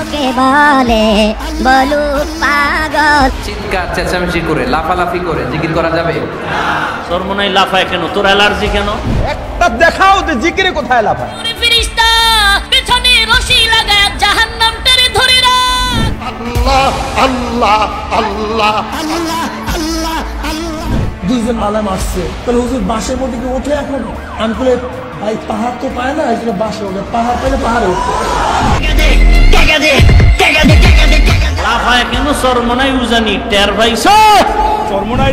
লোকে বলে বলুক পাগল। চিৎকার চেঁচামেচি করে লাফালাফি করে জিকির করা যাবে? চরমোনাই লাফায় কেন? তোর অ্যালার্জি কেন? একটা দেখাও যে জিকিরে কোথায় লাফায়। ফেরেশতা পেছনে রশি লাগায় জাহান্নাম টেনে ধরে রাখ। আল্লাহ আল্লাহ আল্লাহ আল্লাহ আল্লাহ আল্লাহ। দুইজন মালা মারছে, তাহলে হুজুর বাঁশের মধ্যে কি ওঠে এখন? আমি বলে ভাই পাহাড় তো পায় না, এখানে বাঁশে ওঠে, পাহাড় পাইলে পাহাড়ে ওঠে। লাফায় কেন? চরমোনাই উজানি টের পাইছ? চরমোনাই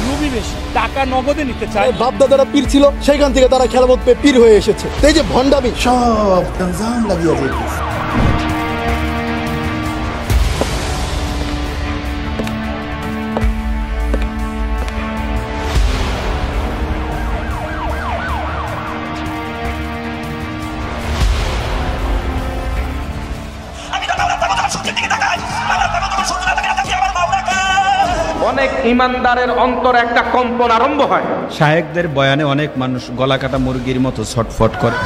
রুবি বেশি, টাকা নগদে নিতে চায়। বাপদাদারা পীর ছিল, সেইখান থেকে তারা খেলামত পেয়ে পীর হয়ে এসেছে। এই যে ভণ্ডামি সব গঞ্জাম লাগিয়ে দিয়েছে। অনেক ইমানদারের অন্তর একটা কম্পন আরম্ভ হয়। শায়েকদের বয়ানে অনেক মানুষ গলা কাটা মুরগির মতো ছটফট করে।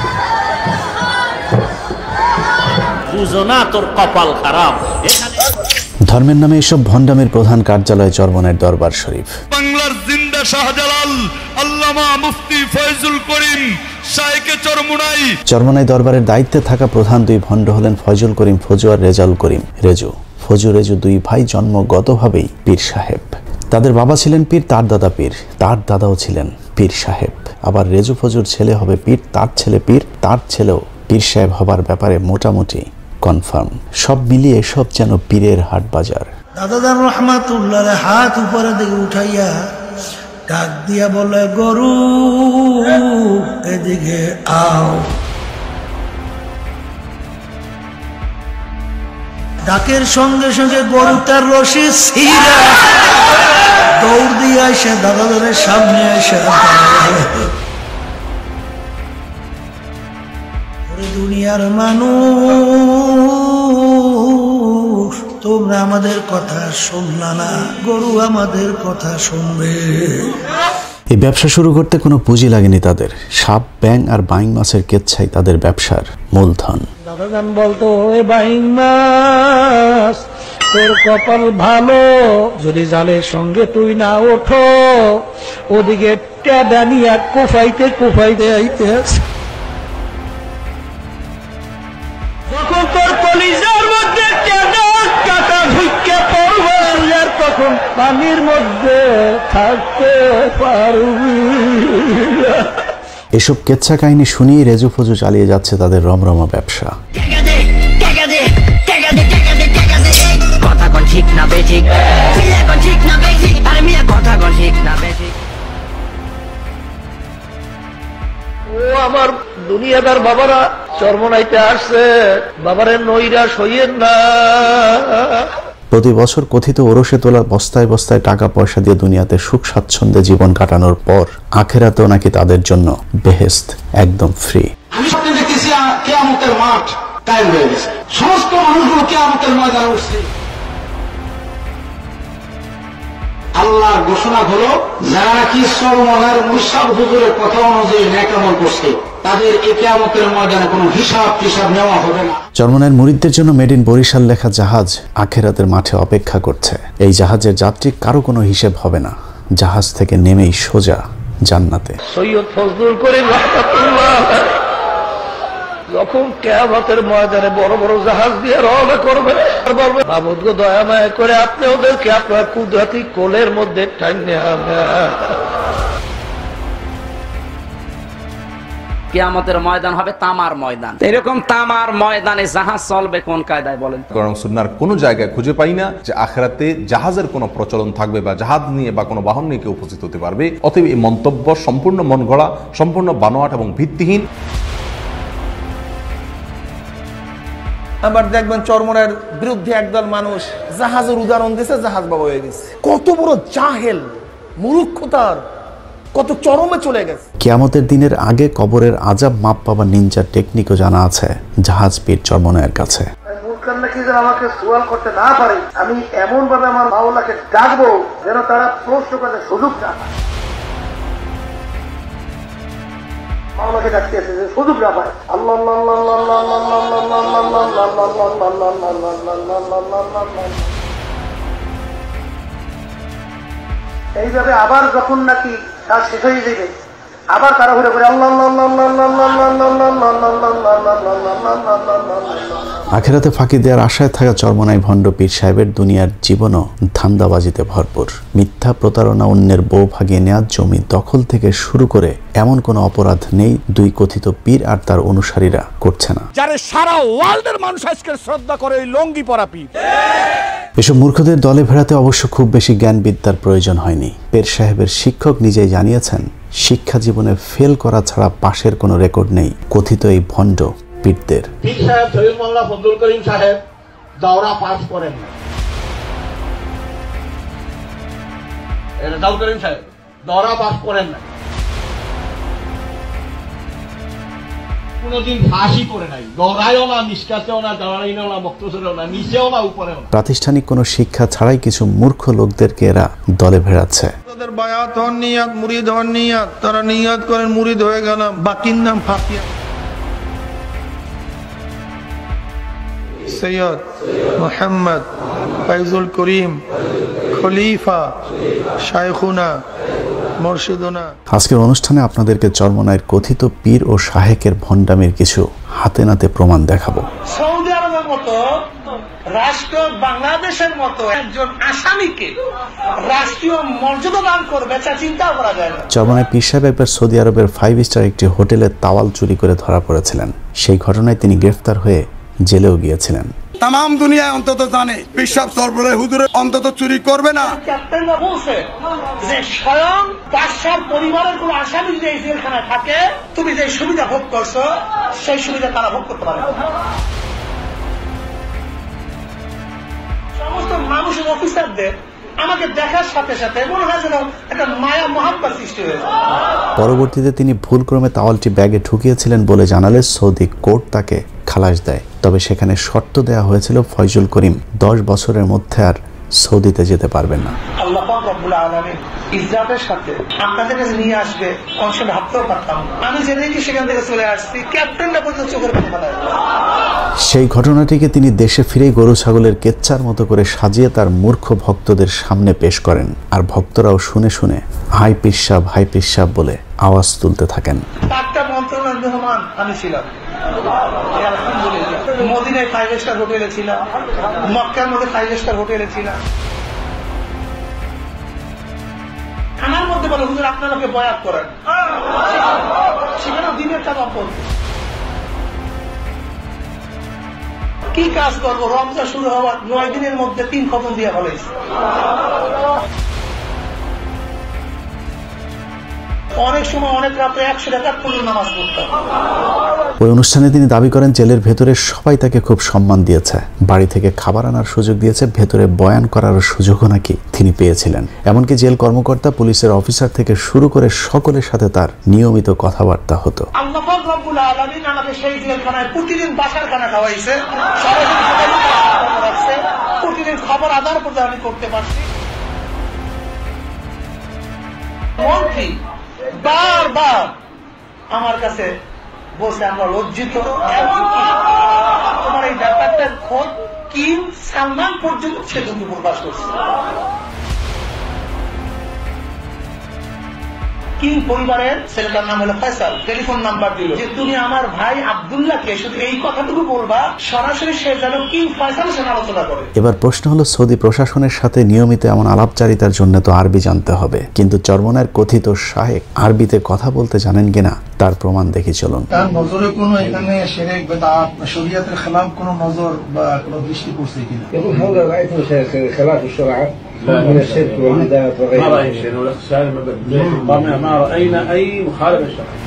বুঝো না তোর কপাল খারাপ। ধর্মের নামে এসব ভণ্ডামের প্রধান কার্যালয় চরমোনাইয়ের দরবার শরীফ। বাংলার জিন্দা শাহজালাল আল্লামা মুফতি ফয়জুল করিম শাইখে চরমোনাই। চরমোনাই দরবারের দায়িত্বে থাকা প্রধান দুই ভণ্ড হলেন ফয়জুল করিম ফজু আর রেজাউল করিম রেজু। ফজু রেজু দুই ভাই জন্মগতভাবেই পীর সাহেব। তাদের বাবা ছিলেন পীর, তার দাদা পীর, তার দাদাও ছিলেন পীর সাহেব। আবার রেজু ফজুর ছেলে হবে পীর, তার ছেলে পীর, তার ছেলেও পীর সাহেব হবার ব্যাপারে মোটামুটি কনফার্ম। সব মিলিয়ে সব যেন পীরের হাট বাজার। দাদাদার রহমাতুল্লাহ হাত উপরে দিকে উঠাইয়া ডাক দিয়া বলে, গরু এদিকে আও। ডাকের সঙ্গে সঙ্গে গরু তার রশি ছিঁড়া দৌড় দিয়ে আসে দাদাদারের সামনে এসে দুনিয়ার মানুষ, তোমরা আমাদের কথা শুনলা না, গরু আমাদের কথা শুনবে। এই ব্যবসা শুরু করতে কোনো পুঁজি লাগেনি তাদের। সাপ, ব্যাং আর বাইং মাছের কেচ্ছাই তাদের ব্যবসার মূলধন। দাদাজান বলতো, ওই বাইং মাছ তোর কপাল ভালো, যদি জালের সঙ্গে তুই না ওঠো, ওদিকে টেডানিয়া কুফাইতে কুফাইতে আইতে যখন তোর কলিজার মধ্যে কাটা ঢুকে পড়বে, আর তখন পানির মধ্যে থাকতে পারবি। এসব কেচ্ছা কাহিনী শুনিয়ে রেজু ফজু চালিয়ে যাচ্ছে তাদের রমরমা ব্যবসা। ও আমার দুনিয়াদার বাবারা, চরমোনাইতে আসছে, বাবারে নৈরাশ হইয়েন না। প্রতি বছর কথিত ওরসে তোলা বস্তায় বস্তায় টাকা পয়সা দিয়ে দুনিয়াতে সুখ স্বাচ্ছন্দ্যে জীবন কাটানোর পর আখেরাতেও নাকি তাদের জন্য বেহেশত একদম ফ্রি। আমি স্বপ্নে দেখতেছি কিয়ামতের মাঠ কায়েম হয়ে গেছে, সমস্ত মানুষগুলো কিয়ামতের ময়দানে উঠছে। আল্লাহর ঘোষণা হলো, যারা নাকি চরমোনাইয়ের মুশাব হুজুরের কথা অনুযায়ী নেক আমল করছে, তাদের এই কিয়ামতের ময়দানে কোনো হিসাব টিসাব নেওয়া হবে না। চরমোনাইয়ের মুরিদদের জন্য মেড ইন বরিশাল লেখা জাহাজ আখেরাতের মাঠে অপেক্ষা করছে। এই জাহাজের যাত্রী কারো কোনো হিসেব হবে না, জাহাজ থেকে নেমেই সোজা জান্নাতে। সৈয়দ ফজলুল করিম রাহমাতুল্লাহ যখন কিয়ামতের ময়দানে বড় বড় জাহাজ দিয়ে রওনা করবে, বলবে, মাবুদ গো দয়া মায়া করে আপনি ওদেরকে আপনার কুদরতি কোলের মধ্যে টাইনে আনেন। কিয়ামতের ময়দান হবে তামার ময়দান। এরকম তামার ময়দানে জাহাজ চলবে কোন কায়দায় বলেন? কারণ সুন্নাহর কোনো জায়গায় খুঁজে পাই না যে আখিরাতে জাহাজের কোনো প্রচলন থাকবে বা জাহাজ নিয়ে বা কোনো বাহন নিয়ে কেউ উপস্থিত হতে পারবে। অতএব এই মন্তব্য সম্পূর্ণ মন গড়া, সম্পূর্ণ বানোয়াট এবং ভিত্তিহীন। আবার দেখবেন চরমোনাইয়ের বিরুদ্ধে একদল মানুষ জাহাজের উদাহরণ দিয়েছে, জাহাজ বাবা হয়ে গেছে। কত বড় জাহেল, মূর্খতার কত চরমে চলে গেছে। কিয়ামতের দিনের আগে কবরের আযাব মাপ পাবার নিনজার টেকনিকও জানা আছে জাহাজ পীর চরমোনাইয়ের কাছে। আমাকে সুয়াল করতে না পারে, আমি এমন ভাবে আমার মাওলাকে ডাকবো যেন তারা প্রশ্ন করতে সুযোগ না পায়। মাওলাকে ডাকতে এসেছে, সুযোগ না পায়। আল্লাহ আল্লাহ আল্লাহ আল্লাহ আল্লাহ আল্লাহ আল্লাহ এইভাবে আবার যখন নাকি কাজ শেষ হয়ে যাবে, আবার তারা ঘুরে ঘুরে আখেরাতে ফাঁকি দেওয়ার আশায় থাকা চরমনাই ভণ্ড পীর সাহেবের দুনিয়ার জীবনও ধান্দাবাজিতে ভরপুর। মিথ্যা প্রতারণা, অন্যের বউ ভাগিয়ে নেওয়া, জমি দখল থেকে শুরু করে এমন কোনো অপরাধ নেই দুই কথিত পীর আর তার অনুসারীরা করছে না। যারা সারা ওয়ার্ল্ডের মানুষ আজকে শ্রদ্ধা করে ওই লঙ্গি পরা পীর। এসব মূর্খদের দলে ভেড়াতে অবশ্য খুব বেশি জ্ঞান বিদ্যার প্রয়োজন হয়নি। পীর সাহেবের শিক্ষক নিজেই জানিয়েছেন, শিক্ষা জীবনে ফেল করা ছাড়া পাশের কোনো রেকর্ড নেই কথিত এই ভণ্ড পীরদের। পীর সাহেব শহীদ মোল্লা ফজলুল করিম সাহেব দাওরা পাস করেন না। রেজাউল করিম সাহেব দাওরা পাস করেন না, কোনদিন ফাঁসি করে নাই, দৌড়ায়ও না, নিষ্কাতেও না, দাঁড়াইও না, বক্তব্যেও না, নিচেও না, উপরেও না। প্রাতিষ্ঠানিক কোনো শিক্ষা ছাড়াই কিছু মূর্খ লোকদেরকে এরা দলে ভেড়াচ্ছে। তাদের বায়াত হন নিয়াত, মুরিদ হন নিয়াত, তারা নিয়াত করেন মুরিদ হয়ে গেলাম, বাকির নাম ফাতিয়া। সৈয়দ মোহাম্মদ ফয়জুল করিম খলিফা শায়খুনা মুর্শিদুনা। আজকের অনুষ্ঠানে আপনাদেরকে চরমনাইয়ের কথিত পীর ও শাহেকের ভণ্ডামির কিছু হাতে নাতে প্রমাণ দেখাবো। সৌদি আরবের মতো রাষ্ট্র বাংলাদেশের মতো একজন আসামিকে রাষ্ট্রীয় মর্যাদা দান করবে, তা চিন্তা করা যায় না। চরমনাই পীর সাহেব একবার সৌদি আরবের 5 স্টার একটি হোটেলে তাওয়াল চুরি করে ধরা পড়েছিলেন। সেই ঘটনায় তিনি গ্রেফতার হয়ে জেলেও গিয়েছিলেন। তাম দুনিয়ায় অন্তত জানে পিসাব সরবরে হুজুরে অন্তত চুরি করবে না। ক্যাপ্টেনরা বলছে যে স্বয়ং বাদশার পরিবারের কোন আসামি যদি এই জেলখানায় থাকে, তুমি যে সুবিধা ভোগ করছো সেই সুবিধা তারা ভোগ করতে পারে। সমস্ত মানুষের অফিসারদের আমাকে দেখার সাথে সাথে মনে হয় যেন একটা মায়া মহাব্বত সৃষ্টি হয়েছে। পরবর্তীতে তিনি ভুলক্রমে তাওয়ালটি ব্যাগে ঢুকিয়েছিলেন বলে জানালে সৌদি কোর্ট তাকে খালাস দেয়। তবে সেখানে শর্ত দেওয়া হয়েছিল ফয়জুল করিম 10 বছরের মধ্যে আর সৌদিতে যেতে পারবেন না। আল্লাহ পাক রব্বুল আলামিন ইজ্জতের সাথে আপনাদের কাছে নিয়ে আসবে, কনসেপ্ট ভাবতেও পারতাম। আমি জেনে কি সেখান থেকে চলে আসছি, ক্যাপ্টেনরা পর্যন্ত চোখের কথা বলে। সেই ঘটনাটিকে তিনি দেশে ফিরেই গরু ছাগলের কেচ্চার মতো করে সাজিয়ে তার মূর্খ ভক্তদের সামনে পেশ করেন। আর ভক্তরাও শুনে শুনে হাই পিসাব হাই পিসাব বলে আওয়াজ তুলতে থাকেন। একটা মন্ত্রণালয়ের মেহমান আমি ছিলাম, মদিনায় 5 স্টার হোটেলে ছিলাম, মক্কার মধ্যে 5 স্টার হোটেলে ছিলাম। খানার মধ্যে বলে হুজুর আপনাকে বয়াত করেন, সেখানে দিনের কাজ অপর। কি কাজ করবো? রমজান শুরু হওয়ার 9 দিনের মধ্যে 3 খতম দিয়ে ফেলেছে। অনেক সময় অনেক রাতে 100 রাকাত পর্যন্ত নামাজ পড়তাম। ওই অনুষ্ঠানে তিনি দাবি করেন জেলের ভেতরে সবাই তাকে খুব সম্মান দিয়েছে, বাড়ি থেকে খাবার আনার সুযোগ দিয়েছে, ভেতরে বয়ান করার সুযোগও নাকি তিনি পেয়েছিলেন। এমনকি জেল কর্মকর্তা, পুলিশের অফিসার থেকে শুরু করে সকলের সাথে তার নিয়মিত কথাবার্তা হতো। আল্লাহ পাক রব্বুল আলামিন আমাকে সেই জেলখানায় প্রতিদিন বাসার খানা খাওয়াইছে, প্রতিদিন খবর আদান প্রদান আমি করতে পারছি। মন্ত্রী বারবার আমার কাছে বলছে আমরা লজ্জিত, তোমার এই ব্যাপারটার খোঁজ কিং সালমান পর্যন্ত সে কিন্তু প্রকাশ করছে। কিং পরিবারের ছেলেটার নাম হলো ফয়সাল, টেলিফোন নাম্বার দিল যে তুমি আমার ভাই আব্দুল্লাহকে শুধু এই কথাটুকু বলবা, সরাসরি সে যেন কিং ফয়সালের সাথে আলোচনা করে। এবার প্রশ্ন হলো, সৌদি প্রশাসনের সাথে নিয়মিত এমন আলাপচারিতার জন্য তো আরবি জানতে হবে, কিন্তু চরমনাইয়ের কথিত শাহেক আরবিতে কথা বলতে জানেন কিনা তার প্রমাণ দেখি চলুন। তার নজরে কোনো এখানে শিরক বিদআত শরীয়তের খেলাফ কোনো নজর বা কোনো দৃষ্টি পড়ছে কিনা? يقول هذا رأيت خلاف الشرع من الشرك والبدعات وغيره. ما رأينا شيء ما رأينا أي مخالفة شرعية.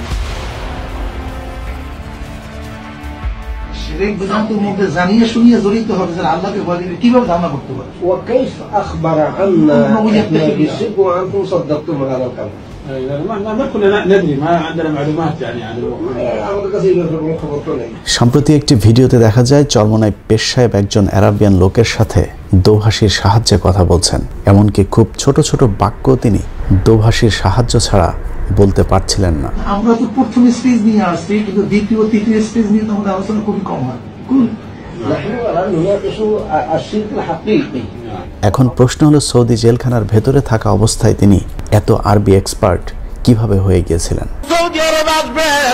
শিরক বিদআতের মধ্যে জানিয়ে শুনিয়ে জড়িত হবে যে আল্লাহকে ভয় দিলে কিভাবে ধারণা করতে পারে? وكيف أخبر عنا بالشرك وأنتم صدقتم هذا الكلام؟ ما كنا ندري ما عندنا معلومات يعني عن সম্প্রতি একটি ভিডিওতে দেখা যায় চরমনাই পীর সাহেব একজন আরাবিয়ান লোকের সাথে দোভাষীর সাহায্যে কথা বলছেন। এমনকি খুব ছোট ছোট বাক্য তিনি দোভাষীর সাহায্য ছাড়া বলতে পারছিলেন না। আমরা তো প্রথম স্টেজ নিয়ে আসছি, কিন্তু দ্বিতীয় তৃতীয় স্টেজ নিয়ে তো আমাদের আলোচনা খুবই কম হয়। এখন প্রশ্ন হলো, সৌদি জেলখানার ভেতরে থাকা অবস্থায় তিনি এত আরবি এক্সপার্ট কিভাবে হয়ে গিয়েছিলেন? সৌদি আরব আসবেন,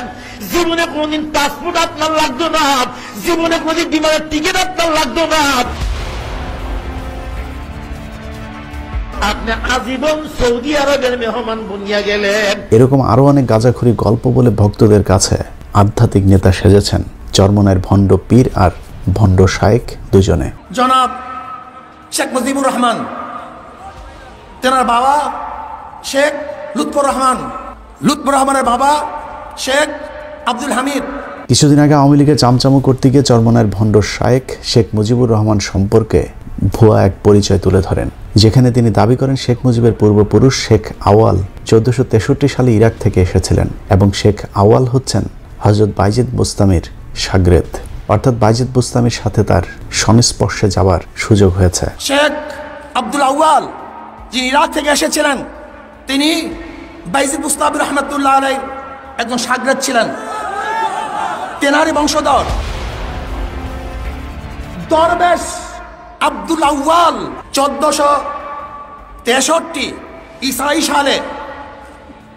জীবনে কোনদিন পাসপোর্ট আপনার লাগতো না, জীবনে কোনদিন বিমানের টিকিট আপনার লাগতো না, আপনি আজীবন সৌদি আরবের মেহমান বনিয়া গেলেন। এরকম আরো অনেক গাঁজাখুরি গল্প বলে ভক্তদের কাছে আধ্যাত্মিক নেতা সেজেছেন চরমনায়ের ভণ্ড পীর আর ভণ্ড শায়েখ দুজনে। জনাব শেখ মুজিবুর রহমান, তেনার বাবা শেখ লুৎফর রহমান, লুৎফর রহমানের বাবা শেখ আব্দুল হামিদ। কিছুদিন আগে আওয়ামী লীগের চামচামো করতে গিয়ে চরমনায়ের ভণ্ড শায়েখ শেখ মুজিবুর রহমান সম্পর্কে ভুয়া এক পরিচয় তুলে ধরেন, যেখানে তিনি দাবি করেন শেখ মুজিবের পূর্বপুরুষ শেখ আওয়াল 1463 সালে ইরাক থেকে এসেছিলেন এবং শেখ আওয়াল হচ্ছেন হযরত বাইজিদ বুস্তামির শাগরেদ, অর্থাৎ বাইজিদ বুস্তামির সাথে তার সংস্পর্শে যাওয়ার সুযোগ হয়েছে। শেখ আব্দুল আউয়াল যিনি ইরাক থেকে এসেছিলেন, তিনি বাইজিদ বুস্তামি রহমাতুল্লাহ আলাইহির একজন শাগরেদ ছিলেন, তেনারই বংশধর। দরবেশ আব্দুল আউয়াল 1463 ঈসাই সালে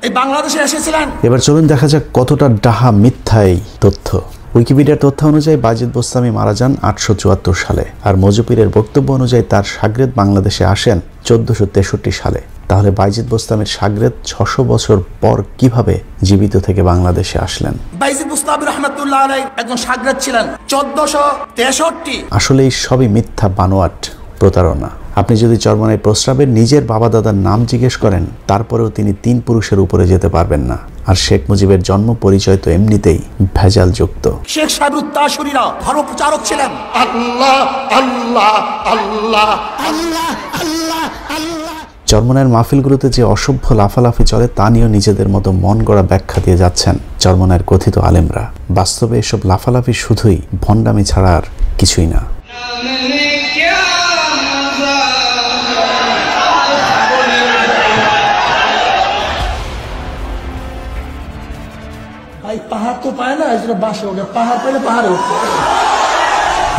এই বাংলাদেশে এসেছিলেন। এবার চলুন দেখা যাক কতটা ডাহা মিথ্যা এই তথ্য। উইকিপিডিয়ার তথ্য অনুযায়ী বাইজিদ বুস্তামি মারা যান 874 সালে, আর মজুপীরের বক্তব্য অনুযায়ী তার শাগরেদ বাংলাদেশে আসেন 1463 সালে। তাহলে বাইজিদ বুস্তামির শাগরেদ 600 বছর পর কিভাবে জীবিত থেকে বাংলাদেশে আসলেন? বাইজিদ বুস্তামি রাহমাতুল্লাহ আলাইহি একজন শাগরেদ ছিলেন 1463। আসলে এই সবই মিথ্যা, বানোয়াট, প্রতারণা। আপনি যদি চরমনাই প্রস্রাবের নিজের বাবা দাদার নাম জিজ্ঞেস করেন, তারপরেও তিনি 3 পুরুষের উপরে যেতে পারবেন না। আর শেখ মুজিবের জন্ম পরিচয় তো এমনিতেই ভেজাল যুক্ত। শেখ সাহেবুত তাশরীরা ধর্ম প্রচারক ছিলেন। আল্লাহ আল্লাহ আল্লাহ আল্লাহ আল্লাহ আল্লাহ। চরমনায়ের মাহফিলগুলোতে যে অসভ্য লাফালাফি চলে তা নিয়েও নিজেদের মতো মন গড়া ব্যাখ্যা দিয়ে যাচ্ছেন চরমনায়ের কথিত আলেমরা। বাস্তবে এসব লাফালাফি শুধুই ভণ্ডামি ছাড়া আর কিছুই না। পাহাড় তো পায় না, বাসে ওঠে, পাহাড় পেলে পাহাড়ে উঠে।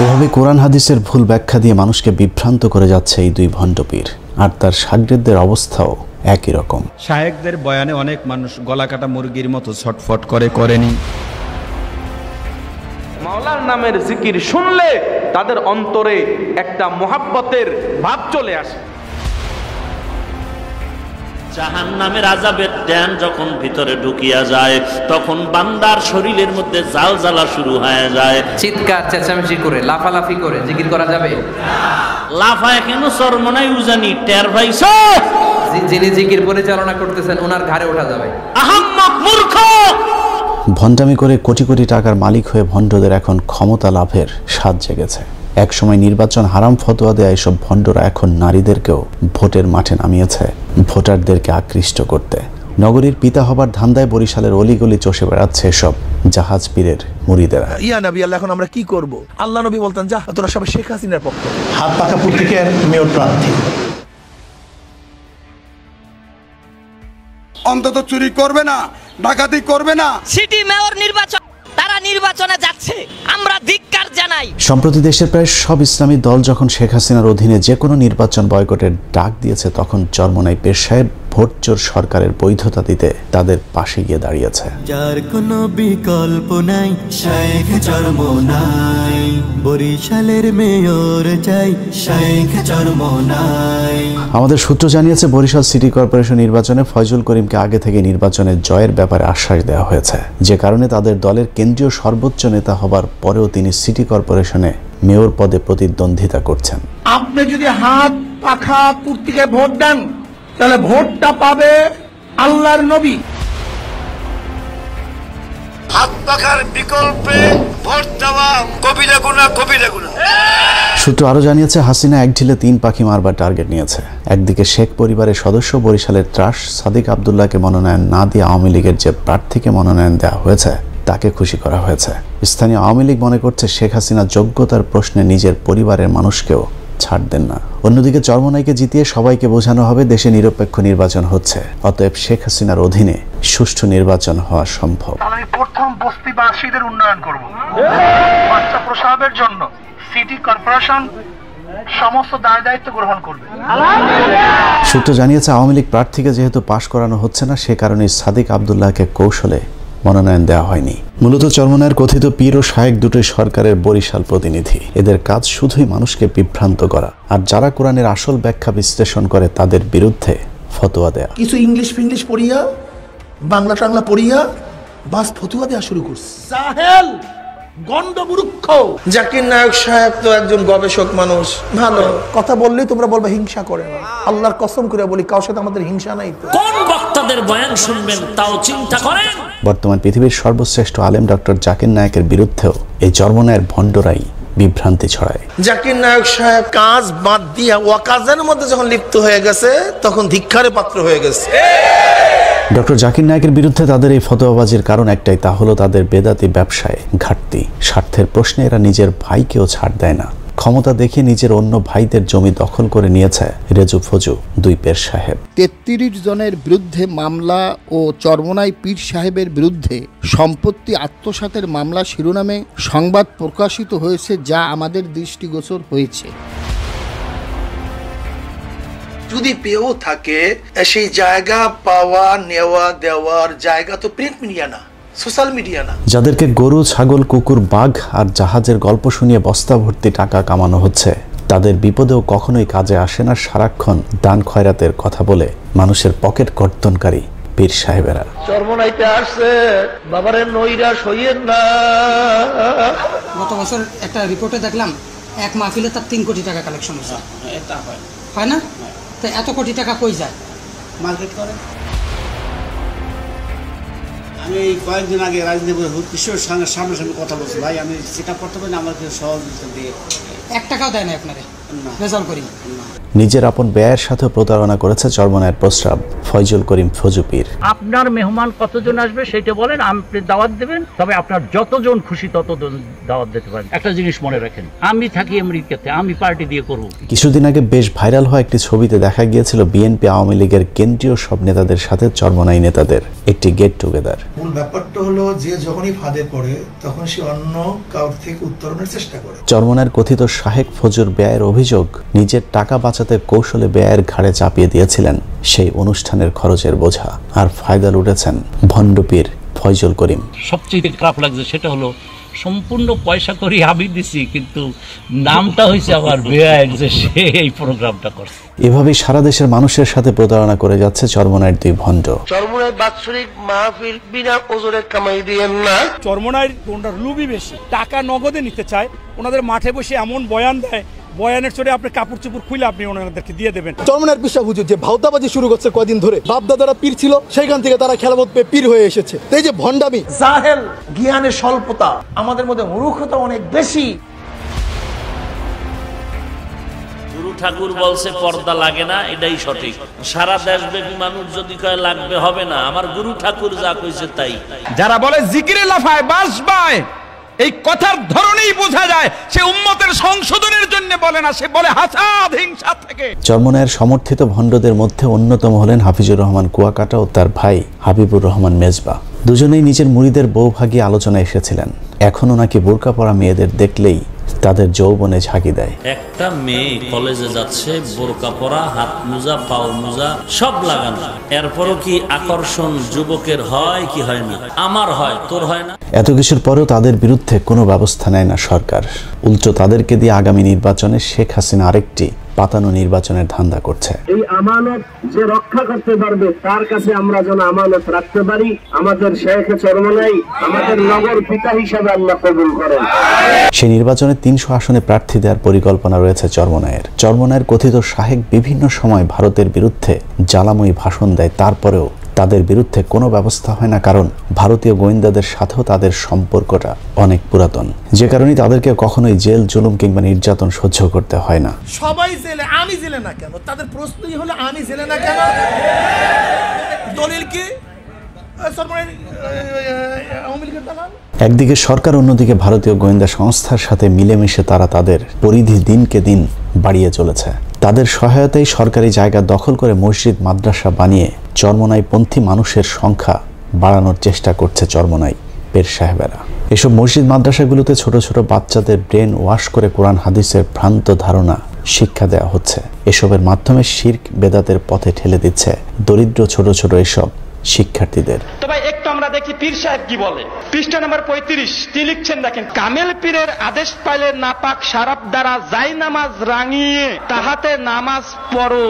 এভাবে কোরআন হাদিসের ভুল ব্যাখ্যা দিয়ে মানুষকে বিভ্রান্ত করে যাচ্ছে এই দুই ভণ্ডপীর, আর তার শাগরেদদের অবস্থাও একই রকম। শায়েখদের বয়ানে অনেক মানুষ গলা কাটা মুরগির মতো ছটফট করেনি। মাওলার নামের জিকির শুনলে তাদের অন্তরে একটা মোহাব্বতের ভাব চলে আসে। জাহান্নামের আযাবের ট্যান যখন ভিতরে ঢুকিয়া যায়, তখন বান্দার শরীরের মধ্যে জাল জ্বালা শুরু হয়ে যায়। চিৎকার চেঁচামেচি করে লাফালাফি করে জিকির করা যাবে? লাফায় কেন চরমনাই উজানি টের পাইছো? যিনি জিকির পরিচালনা করতেছেন ওনার ঘাড়ে ওঠা যাবে। আহাম্মক মূর্খ! ভণ্ডামি করে কোটি কোটি টাকার মালিক হয়ে ভণ্ডদের এখন ক্ষমতা লাভের স্বাদ জেগেছে। একসময় নির্বাচন হারাম ফতোয়া দেয়া এসব ভণ্ডরা এখন নারীদেরকেও ভোটের মাঠে নামিয়েছে ভোটারদেরকে আকৃষ্ট করতে। নগরীর পিতা হবার ধান্দায় বরিশালের অলিগলি চষে বেড়াচ্ছে এসব জাহাজ পীরের মুরিদেরা। ইয়া নবী আল্লাহ, এখন আমরা কি করব? আল্লাহ নবী বলতেন, যা তোরা সবাই শেখ হাসিনার পক্ষ। হাত পাকা পত্রিকার মেয়র প্রার্থী অন্তত চুরি করবে না, ডাকাতি করবে না। সিটি মেয়র নির্বাচন, তারা নির্বাচনে যাচ্ছে, আমরা ধিক্কার জানাই। সম্প্রতি দেশের প্রায় সব ইসলামী দল যখন শেখ হাসিনার অধীনে যে কোনো নির্বাচন বয়কটের ডাক দিয়েছে, তখন চরমনাই পীর সাহেব ভোট চোর সরকারের বৈধতা দিতে তাদের পাশে গিয়ে দাঁড়িয়েছে। যার কোনো বিকল্প নাই, শেখ চরমনাই, বরিশালের মেয়র চাই, শেখ চরমনাই। আমাদের সূত্র জানিয়েছে, বরিশাল সিটি কর্পোরেশন নির্বাচনে ফয়জুল করিমকে আগে থেকে নির্বাচনে জয়ের ব্যাপারে আশ্বাস দেওয়া হয়েছে, যে কারণে তাদের দলের কেন্দ্রীয় সর্বোচ্চ নেতা হবার পরেও তিনি সিটি কর্পোরেশনে মেয়র পদে প্রতিদ্বন্দ্বিতা করছেন। আপনি যদি হাত পাখা পত্রিকায় ভোট দেন, তাহলে ভোটটা পাবে আল্লাহর নবী। হাত পাখার বিকল্পে ভোট দেওয়া কবিরা গুনাহ, কবিরা গুনাহ। সূত্র আরো জানিয়েছে, হাসিনা এক ঢিলে 3 পাখি মারবার টার্গেট নিয়েছে। একদিকে শেখ পরিবারের সদস্য বরিশালের ত্রাস সাদিক আব্দুল্লাহকে মনোনয়ন না দিয়ে আওয়ামী লীগের যে প্রার্থীকে মনোনয়ন দেওয়া হয়েছে তাকে খুশি করা হয়েছে। স্থানীয় আওয়ামী লীগ মনে করছে শেখ হাসিনা যোগ্যতার প্রশ্নে নিজের পরিবারের মানুষকেও ছাড় দেন না। অন্যদিকে চরমনাইকে জিতিয়ে সবাইকে বোঝানো হবে দেশে নিরপেক্ষ নির্বাচন হচ্ছে, অতএব শেখ হাসিনার অধীনে সুষ্ঠু নির্বাচন হওয়া সম্ভব। আমি প্রথম বস্তিবাসীদের উন্নয়ন করব, বাচ্চা প্রসবের জন্য সিটি কর্পোরেশন সমস্ত দায় দায়িত্ব গ্রহণ করবে। সূত্র জানিয়েছে, আওয়ামী লীগ প্রার্থীকে যেহেতু পাশ করানো হচ্ছে না, সে কারণে সাদিক আব্দুল্লাহকে কৌশলে মনোনয়ন দেওয়া হয়নি। মূলত চরমনায়ের কথিত পীর ও শায়েক দুটোই সরকারের বরিশাল প্রতিনিধি। এদের কাজ শুধুই মানুষকে বিভ্রান্ত করা, আর যারা কোরআনের আসল ব্যাখ্যা বিশ্লেষণ করে তাদের বিরুদ্ধে ফতোয়া দেয়া। কিছু ইংলিশ ফিংলিশ পড়িয়া, বাংলা টাংলা পড়িয়া বাস ফতোয়া দেওয়া শুরু করছে। সাহেল গন্ডমূর্খ। জাকির নায়ক সাহেব তো একজন গবেষক মানুষ, ভালো কথা বললেই তোমরা বলবে হিংসা করে না। আল্লাহর কসম করে বলি, কারোর সাথে আমাদের হিংসা নাই। কোন বক্তাদের বয়ান শুনবেন তাও চিন্তা করেন। বর্তমান পৃথিবীর সর্বশ্রেষ্ঠ আলেম ডক্টর জাকির নায়কের বিরুদ্ধেও এই চরমনায়ের ভণ্ডরাই বিভ্রান্তি ছড়ায়। জাকির নায়ক সাহেব কাজ বাদ দিয়া ওয়াকাজের মধ্যে যখন লিপ্ত হয়ে গেছে, তখন ধিক্কারে পাত্র হয়ে গেছে। ডক্টর জাকির নায়কের বিরুদ্ধে তাদের এই ফতোয়াবাজির কারণ একটাই, তা হলো তাদের বেদাতি ব্যবসায় ঘাটতি। স্বার্থের প্রশ্নে এরা নিজের ভাইকেও ছাড় দেয় না। ক্ষমতা দেখিয়ে নিজের অন্য ভাইদের জমি দখল করে নিয়েছে রেজু ফজু দুই পীর সাহেব। 33 জনের বিরুদ্ধে মামলা ও চরমনাই পীর সাহেবের বিরুদ্ধে সম্পত্তি আত্মসাতের মামলা শিরোনামে সংবাদ প্রকাশিত হয়েছে, যা আমাদের দৃষ্টিগোচর হয়েছে। যদি পেয়েও থাকে, সেই জায়গা পাওয়া নেওয়া দেওয়ার জায়গা তো প্রিন্ট মিডিয়া না, সোশ্যাল মিডিয়া না। যাদেরকে গরু, ছাগল, কুকুর, বাঘ আর জাহাজের গল্প শুনিয়ে বস্তা ভর্তি টাকা কামানো হচ্ছে, তাদের বিপদেও কখনোই কাজে আসে না সারাক্ষণ দান খয়রাতের কথা বলে মানুষের পকেট কর্তনকারী পীর সাহেবেরা। চরমনাইতে আসছে, বাবারে নৈরাশ হইয়েন না। গত বছর একটা রিপোর্টে দেখলাম এক মাহফিলে তার 3 কোটি টাকা কালেকশন হয়েছে। এটা হয় না? তো এত কোটি টাকা কই যায়? মার্কেট করে। আমি কয়েকদিন আগে রাজনীতি কিশোর সঙ্গে সামনাসামনি কথা বলছি, ভাই আমি চেক আপ করতে পারি না, আমাকে সহযোগিতা দিয়ে 1 টাকাও দেয় না আপনারে রেজাল্ট করি। নিজের আপন ব্যয়ের সাথে প্রতারণা করেছে চরমনায়ের প্রস্রাব ফয়জুল করিম ফজু পীর। আপনার মেহমান কতজন আসবে সেটা বলেন, আপনি দাওয়াত দেবেন, তবে আপনার যতজন খুশি ততজন দাওয়াত দিতে পারেন। একটা জিনিস মনে রাখেন, আমি থাকি আমেরিকাতে, আমি পার্টি দিয়ে করব। কিছুদিন আগে বেশ ভাইরাল হওয়া একটি ছবিতে দেখা গিয়েছিল বিএনপি আওয়ামী লীগের কেন্দ্রীয় সব নেতাদের সাথে চরমনাই নেতাদের একটি গেট টুগেদার। মূল ব্যাপারটা হলো যে যখনই ফাঁদে পড়ে তখন সে অন্য কাউর থেকে উত্তরণের চেষ্টা করে। চরমনায়ের কথিত শাহেক ফজুর ব্যয়ের অভিযোগ, নিজের টাকা বাঁচাতে কৌশলে ব্যয়ের ঘাড়ে চাপিয়ে দিয়েছিলেন সেই অনুষ্ঠানের খরচের বোঝা, আর ফায়দা লুটেছেন ভণ্ডপীর ফয়জুল করিম। সবচেয়ে খারাপ লাগছে সেটা হলো সম্পূর্ণ পয়সা করি আমি দিছি, কিন্তু নামটা হয়েছে আমার ব্যয়, যে সে এই প্রোগ্রামটা করছে। এভাবেই সারা দেশের মানুষের সাথে প্রতারণা করে যাচ্ছে চরমনায়ের দুই ভণ্ড। চরমনাই বাৎসরিক মাহফিল বিনা ওজরে কামাই দিয়েন না। চরমনাইর ওনার লুবি বেশি, টাকা নগদে নিতে চায়। ওনাদের মাঠে বসে এমন বয়ান দেয়, বয়ানের চড়ে আপনি কাপড় চোপড় খুলে আপনি ওনাদেরকে দিয়ে দেবেন। চরমনায়ের পিসা হুজুর যে ভাওতাবাজি শুরু করছে কয়দিন ধরে, বাপ দাদারা পীর ছিল, সেখান থেকে তারা খেলাবোধ পেয়ে পীর হয়ে এসেছে। এই যে ভণ্ডামি, জাহেল, জ্ঞানের স্বল্পতা, আমাদের মধ্যে মূর্খতা অনেক বেশি। গুরু ঠাকুর বলছে পর্দা লাগে না, এটাই সঠিক। সারা দেশব্যাপী মানুষ যদি কয় লাগবে, হবে না। আমার গুরু ঠাকুর যা কইছে তাই। যারা বলে জিকিরে লাফায় বাস বায়, এই কথার ধরনেই বোঝা যায় সে উম্মতের সংশোধনের জন্য বলে না, সে বলে হাসাদ হিংসা থেকে। চরমনায়ের সমর্থিত ভণ্ডদের মধ্যে অন্যতম হলেন হাফিজুর রহমান কুয়াকাটা ও তার ভাই হাবিবুর রহমান মেজবা। দুজনেই নিজের মুরিদের বউভাগী আলোচনায় এসেছিলেন। এখনো নাকি বোরকা পরা মেয়েদের দেখলেই তাদের যৌবনে ঝাঁকি দেয়। একটা মেয়ে কলেজে যাচ্ছে, বোরকা পরা, হাত মোজা, পাও মোজা সব লাগানো, এরপরও কি আকর্ষণ যুবকের হয় কি হয় না? আমার হয়, তোর হয় না? এত কিছুর পরেও তাদের বিরুদ্ধে কোনো ব্যবস্থা নেয় না সরকার। উল্টো তাদেরকে দিয়ে আগামী নির্বাচনে শেখ হাসিনা আরেকটি পাতানো নির্বাচনের ধান্দা করছে। এই আমানত যে রক্ষা করতে পারবে তার কাছে আমরা যেন আমানত রাখতে পারি। আমাদের শেখ চরমনাই আমাদের নগর পিতা হিসাবে আল্লাহ কবুল করেন। সেই নির্বাচনে 300 আসনে প্রার্থী দেওয়ার পরিকল্পনা রয়েছে চরমনায়ের। চরমনায়ের কথিত শাহেক বিভিন্ন সময় ভারতের বিরুদ্ধে জ্বালাময়ী ভাষণ দেয়, তারপরেও তাদের বিরুদ্ধে কোনো ব্যবস্থা হয় না, কারণ ভারতীয় গোয়েন্দাদের সাথেও তাদের সম্পর্কটা অনেক পুরাতন, যে কারণে তাদেরকে কখনোই জেল, জুলুম কিংবা নির্যাতন সহ্য করতে হয় না। সবাই জেলে, আমি জেলে না কেন? তাদের প্রশ্নই হলো আমি জেলে না কেন? দলিল কি? একদিকে সরকার, অন্যদিকে ভারতীয় গোয়েন্দা সংস্থার সাথে মিলেমিশে তারা তাদের পরিধি দিনকে দিন বাড়িয়ে চলেছে। তাদের সহায়তায় সরকারি জায়গা দখল করে মসজিদ, মাদ্রাসা বানিয়ে চরমনাই পন্থী মানুষের সংখ্যা বাড়ানোর চেষ্টা করছে চরমনাই পীর সাহেবেরা। এসব মসজিদ মাদ্রাসাগুলোতে ছোট ছোট বাচ্চাদের ব্রেন ওয়াশ করে কোরআন হাদিসের ভ্রান্ত ধারণা শিক্ষা দেওয়া হচ্ছে। এসবের মাধ্যমে শিরক বেদাতের পথে ঠেলে দিচ্ছে দরিদ্র ছোট ছোট এসব শিক্ষার্থীদের। তবে একটু আমরা দেখি পীর সাহেব কি বলে। পৃষ্ঠা নম্বর 35 তিনি লিখছেন, দেখেন, কামেল পীরের আদেশ পাইলে নাপাক শারাব দ্বারা যাই নামাজ রাঙিয়ে তাহাতে নামাজ পড়ো।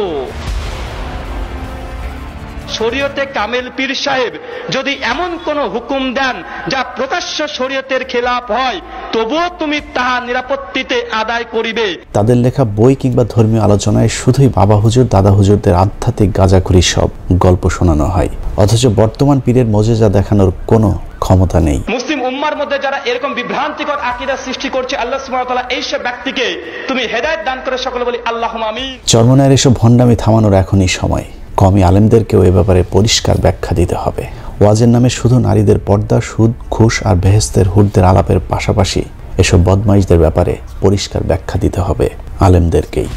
শরীয়তে কামেল পীর সাহেব যদি এমন কোন হুকুম দেন যা প্রকাশ্য শরীয়তের খেলাফ হয়, তবুও তুমি তাহা নিরাপত্তিতে আদায় করিবে। তাদের লেখা বই কিংবা ধর্মীয় আলোচনায় শুধুই বাবা হুজুর দাদা হুজুরদের আধ্যাত্মিক গাঁজাখুরি সব গল্প শোনানো হয়, অথচ বর্তমান পীরের মজেজা দেখানোর কোনো ক্ষমতা নেই। মুসলিম উম্মার মধ্যে যারা এরকম বিভ্রান্তিকর আকীদা সৃষ্টি করছে, আল্লাহ সুবহানাহু ওয়া তাআলা এইসব ব্যক্তিকে তুমি হেদায়েত দান করে সকলে বলি আল্লাহুম্মা আমিন। চরমনায়ের এসব ভণ্ডামি থামানোর এখনই সময়। কওমি আলেমদেরকেও এ ব্যাপারে পরিষ্কার ব্যাখ্যা দিতে হবে। ওয়াজের নামে শুধু নারীদের পর্দা, সুদ, ঘুষ আর বেহেশতের হুরদের আলাপের পাশাপাশি এসব বদমাইশদের ব্যাপারে পরিষ্কার ব্যাখ্যা দিতে হবে আলেমদেরকেই।